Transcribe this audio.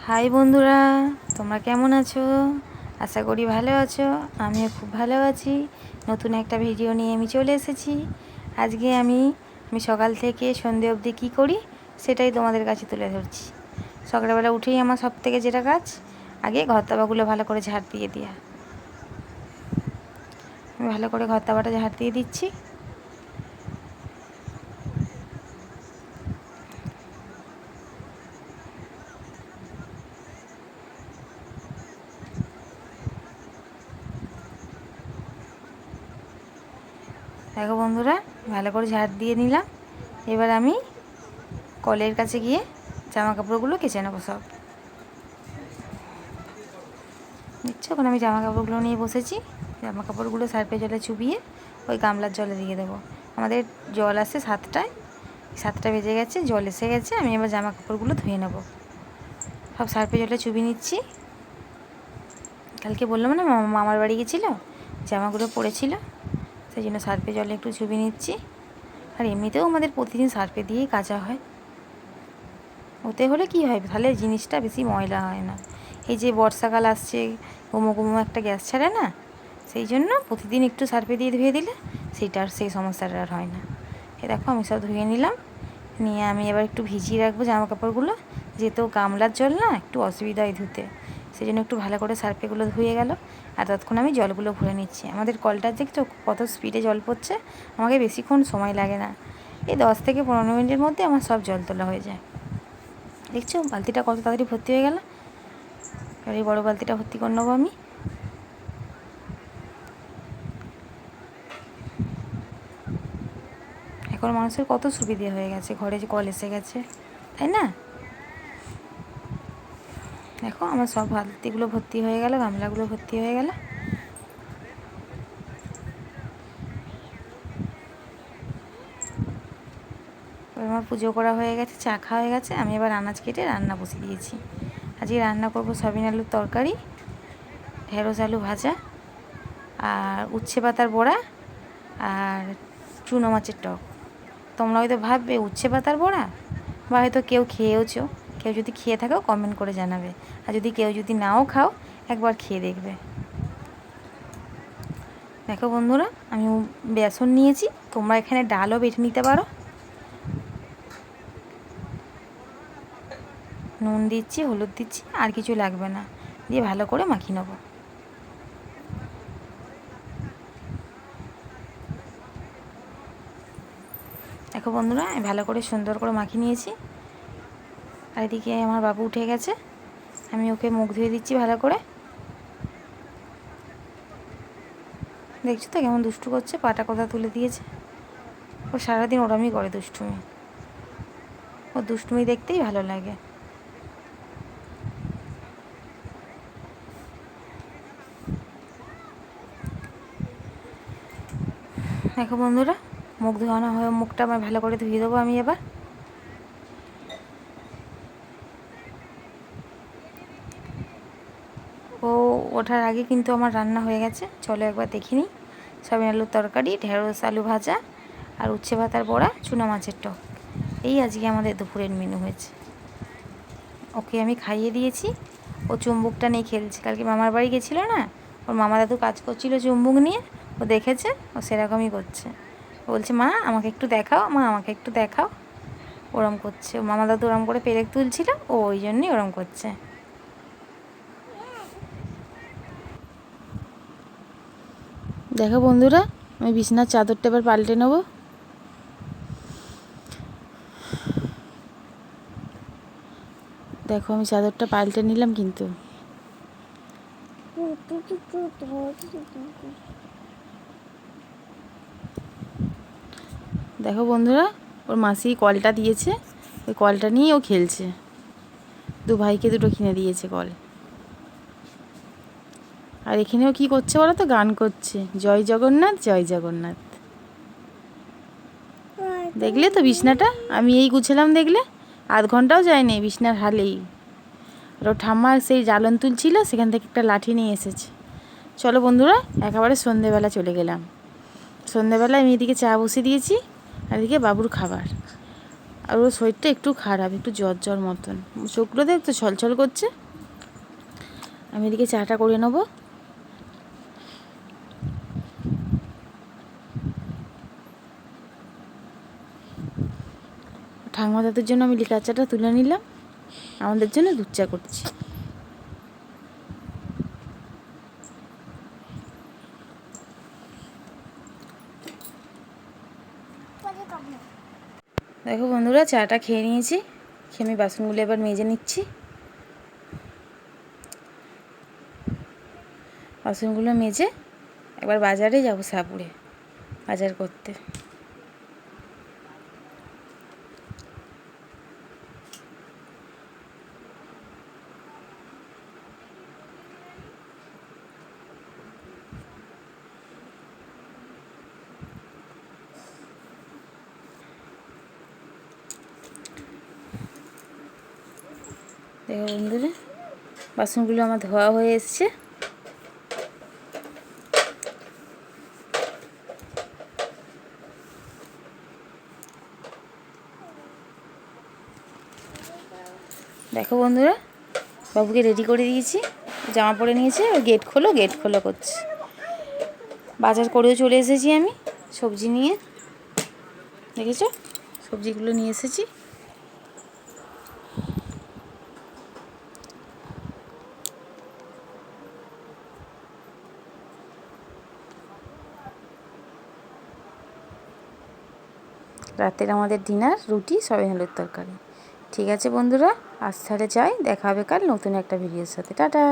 High বন্ধুরা, তোমরা কেমন আছো? আশা করি ভালো আছো। আমিও খুব ভালো আছি। নতুন একটা ভিডিও নিয়ে আমি চলে এসেছি। আজকে আমি সকাল থেকে সন্ধে অবধি কী করি সেটাই তোমাদের কাছে তুলে ধরছি। সকালবেলা উঠেই আমার সব থেকে যেটা কাজ, আগে ঘর তাবাগুলো ভালো করে ঝাড় দিয়ে দেওয়া। আমি ভালো করে ঘর তাবাটা ঝাড় দিয়ে দিচ্ছি। দেখো বন্ধুরা, ভালো করে ঝাড় দিয়ে নিলাম। এবার আমি কলের কাছে গিয়ে জামা কাপড়গুলো কেচে নেবো সব। দেখছো, এখন আমি জামা কাপড়গুলো নিয়ে বসেছি। জামা কাপড়গুলো সার্ফে জলে চুবিয়ে ওই গামলার জলে দিয়ে দেবো। আমাদের জল আসে 7টায়, 7টা বেজে গেছে, জল এসে গেছে। আমি এবার জামা কাপড়গুলো ধুয়ে নেবো। সব সার্ফে জলে চুবিয়ে নিচ্ছি। কালকে বললাম না মামার বাড়ি গেছিলো, জামাগুলো পড়েছিল, সেই জন্য সার্ফে জলে একটু চুবিয়ে নিচ্ছি। আর এমনিতেও আমাদের প্রতিদিন সার্ফে দিয়েই কাচা হয়। ওতে হলে কি হয়, তাহলে জিনিসটা বেশি ময়লা হয় না। এই যে বর্ষাকাল আসছে, গুমো গুমো একটা গ্যাস ছাড়ে না, সেই জন্য প্রতিদিন একটু সার্ফে দিয়ে ধুয়ে দিলে সেইটা আর সেই সমস্যাটা আর হয় না। এ দেখো, আমি সব ধুয়ে নিলাম। নিয়ে আমি এবার একটু ভিজিয়ে রাখবো জামা কাপড়গুলো, যেহেতু গামলার জল না একটু অসুবিধা হয় ধুতে, সেই জন্য একটু ভালো করে সার্ফেগুলো ধুয়ে গেল। আর ততক্ষণ আমি জলগুলো ভরে নিচ্ছি। আমাদের কলটার দেখছো কত স্পিডে জল পড়ছে, আমাকে বেশিক্ষণ সময় লাগে না। এই 10 থেকে 15 মিনিটের মধ্যে আমার সব জল তোলা হয়ে যায়। দেখছো বালতিটা কত তাড়াতাড়ি ভর্তি হয়ে গেল। আর এই বড়ো বালতিটা ভর্তি করে নেবো আমি। এখন মানুষের কত সুবিধে হয়ে গেছে, ঘরে যে কল এসে গেছে, তাই না? দেখো আমার সব বালতিগুলো ভর্তি হয়ে গেল, গামলাগুলো ভর্তি হয়ে গেল। আমার পুজো করা হয়ে গেছে, চা খাওয়া হয়ে গেছে। আমি এবার আনাজ কেটে রান্না বসিয়ে দিয়েছি। আজকে রান্না করবো সয়াবিন আলুর তরকারি, ঢেঁড়স আলু ভাজা, আর উচ্ছে পাতার বড়া, আর চুনো মাছের টক। তোমরা হয়তো ভাববে উচ্ছে পাতার বড়া, বা হয়তো কেউ খেয়েওছো। কেউ যদি খেয়ে থাকো কমেন্ট করে জানাবে। আর কেউ যদি নাও খাও, একবার খেয়ে দেখবে। দেখো বন্ধুরা, আমি বেসন নিয়েছি, তোমরা এখানে ডালও বেটে নিতে পারো। নুন দিচ্ছি, হলুদ দিচ্ছি, আর কিছু লাগবে না, দিয়ে ভালো করে মাখিয়ে নেবো। দেখো বন্ধুরা, আমি ভালো করে সুন্দর করে মাখিয়ে নিয়েছি। আর এদিকে আমার বাবু উঠে গেছে, আমি ওকে মুখ ধুয়ে দিচ্ছি ভালো করে। দেখছো তো কেমন দুষ্টু করছে, পাটা কোথা তুলে দিয়েছে। ও সারাদিন ওরমই করে দুষ্টুমি, ও দুষ্টুমি দেখতেই ভালো লাগে। দেখো বন্ধুরা, মুখ ধোয়ানো হয়ে মুখটা আমার ভালো করে ধুয়ে দেবো আমি এবার। ও ওঠার আগে কিন্তু আমার রান্না হয়ে গেছে, চলো একবার দেখে নিই। সয়াবিন আলুর তরকারি, ঢেঁড়স আলু ভাজা, আর উচ্ছে পাতার বড়া, চুনা মাছের টক, এই আজকে আমাদের দুপুরের মেনু হয়েছে। ওকে আমি খাইয়ে দিয়েছি। ও চুম্বুকটা নিয়ে খেলছে। কালকে মামার বাড়ি গেছিলো না, ওর মামা দাদু কাজ করছিল চুম্বুক নিয়ে, ও দেখেছে, ও সেরকমই করছে। বলছে মা আমাকে একটু দেখাও, মা আমাকে একটু দেখাও, ওরম করছে। মামা দাদু ওরম করে পেরেক তুলছিল, ও ওই জন্যই ওরম করছে। দেখো বন্ধুরা, আমি বিছানার চাদরটা এবার পাল্টে নেব। দেখো আমি চাদরটা পাল্টে নিলাম কিন্তু। দেখো বন্ধুরা, ওর মাসি কলটা দিয়েছে, ওই কলটা নিয়ে ও খেলছে। দু ভাইকে দুটো কিনে দিয়েছে কল। আর এখানেও কি করছে বলো তো, গান করছে, জয় জগন্নাথ জয় জগন্নাথ। দেখলে তো বিছনাটা আমি এই গুছালাম, দেখলে 1/2 ঘন্টাও যায়নি বিছনার হালেই। আর ও ঠাম্মা সেই জ্বালন তুলছিল, সেখান থেকে একটা লাঠি নিয়ে এসেছে। চলো বন্ধুরা, একেবারে সন্ধেবেলা চলে গেলাম। সন্ধেবেলা আমি এদিকে চা বসিয়ে দিয়েছি, আর এদিকে বাবুর খাবার। আর ওর শরীরটা একটু খারাপ, একটু জ্বর জ্বর মতন, চোখগুলো দেখ তো ছলছল করছে। আমি এদিকে চাটা করে নেবো। ঠাকুমা দাদুর জন্য আমি লিকার চাটা তুলে নিলাম, আমাদের জন্য দুধ চা করছি। দেখো বন্ধুরা, চাটা খেয়ে নিয়েছি, খেয়ে আমি বাসনগুলো এবার মেজে নিচ্ছি। বাসনগুলো মেজে একবার বাজারে যাবো, সাপুরে বাজার করতে। দেখো বন্ধুরা, বাসনগুলো আমার ধোয়া হয়ে এসছে। দেখো বন্ধুরা, বাবুকে রেডি করে দিয়েছি, জামা পরে নিয়েছে, আর গেট খোলো গেট খোলো করছে। বাজার করেও চলে এসেছি আমি সবজি নিয়ে, দেখেছো সবজিগুলো নিয়ে এসেছি। রাতের আমাদের ডিনার রুটি সয়াবিন আলুর তরকারি। ঠিক আছে বন্ধুরা, আজ তাহলে যাই, দেখা হবে কাল নতুন একটা ভিডিওর সাথে। টাটা।